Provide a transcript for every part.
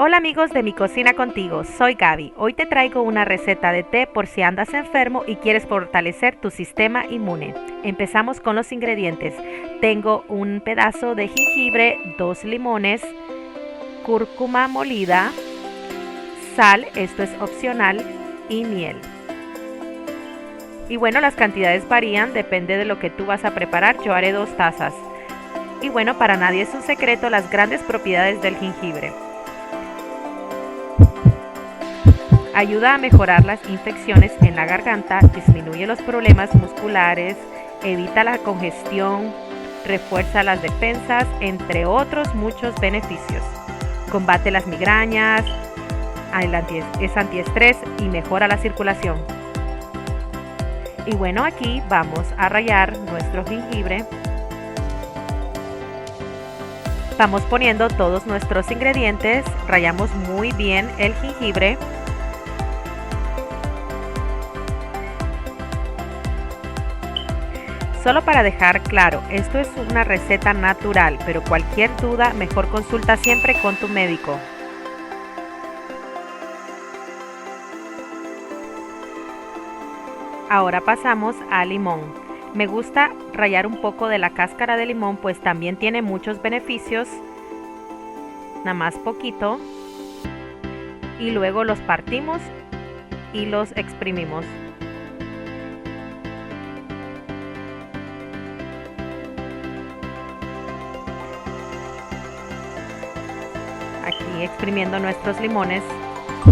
Hola amigos de Mi Cocina Contigo, soy Gaby. Hoy te traigo una receta de té por si andas enfermo y quieres fortalecer tu sistema inmune. Empezamos con los ingredientes. Tengo un pedazo de jengibre, 2 limones, cúrcuma molida, sal, esto es opcional, y miel. Y bueno, las cantidades varían, depende de lo que tú vas a preparar. Yo haré 2 tazas. Y bueno, para nadie es un secreto las grandes propiedades del jengibre. Ayuda a mejorar las infecciones en la garganta, disminuye los problemas musculares, evita la congestión, refuerza las defensas, entre otros muchos beneficios. Combate las migrañas, es antiestrés y mejora la circulación. Y bueno, aquí vamos a rallar nuestro jengibre. Vamos poniendo todos nuestros ingredientes, rallamos muy bien el jengibre. Solo para dejar claro, esto es una receta natural, pero cualquier duda, mejor consulta siempre con tu médico. Ahora pasamos al limón. Me gusta rallar un poco de la cáscara de limón, pues también tiene muchos beneficios. Nada más poquito. Y luego los partimos y los exprimimos. Aquí exprimiendo nuestros limones.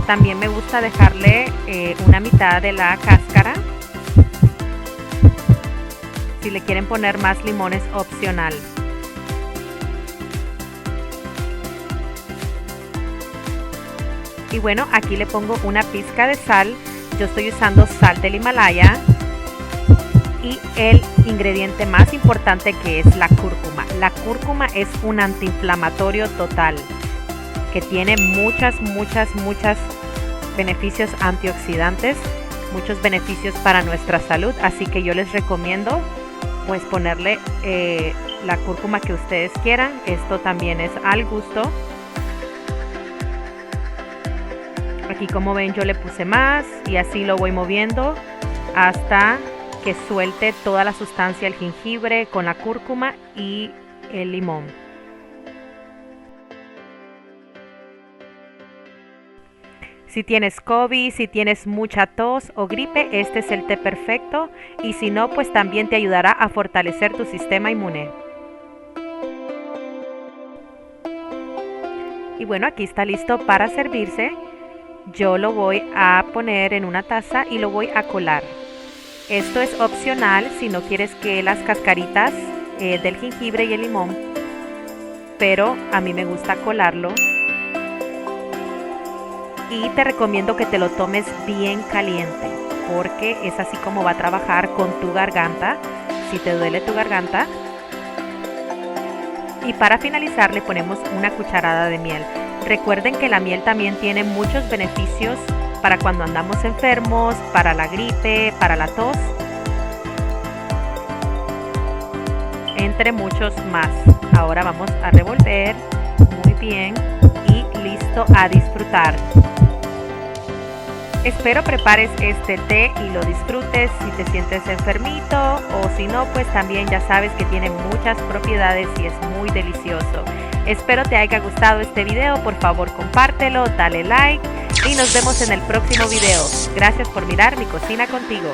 También me gusta dejarle una mitad de la cáscara. Si le quieren poner más limones, opcional. Y bueno, aquí le pongo una pizca de sal. Yo estoy usando sal del Himalaya. Y el ingrediente más importante, que es la cúrcuma. La cúrcuma es un antiinflamatorio total, que tiene muchos beneficios antioxidantes, muchos beneficios para nuestra salud, así que yo les recomiendo pues ponerle la cúrcuma que ustedes quieran. Esto también es al gusto. Aquí, como ven, yo le puse más y así lo voy moviendo hasta que suelte toda la sustancia el jengibre con la cúrcuma y el limón. Si tienes COVID, si tienes mucha tos o gripe, este es el té perfecto, y si no, pues también te ayudará a fortalecer tu sistema inmune. Y bueno, aquí está listo para servirse. Yo lo voy a poner en una taza y lo voy a colar. Esto es opcional si no quieres que las cascaritas del jengibre y el limón, pero a mí me gusta colarlo. Y te recomiendo que te lo tomes bien caliente, porque es así como va a trabajar con tu garganta, si te duele tu garganta. Y para finalizar le ponemos una cucharada de miel. Recuerden que la miel también tiene muchos beneficios para cuando andamos enfermos, para la gripe, para la tos, entre muchos más. Ahora vamos a revolver muy bien y listo a disfrutar. Espero prepares este té y lo disfrutes si te sientes enfermito, o si no, pues también ya sabes que tiene muchas propiedades y es muy delicioso. Espero te haya gustado este video, por favor compártelo, dale like y nos vemos en el próximo video. Gracias por mirar Mi Cocina Contigo.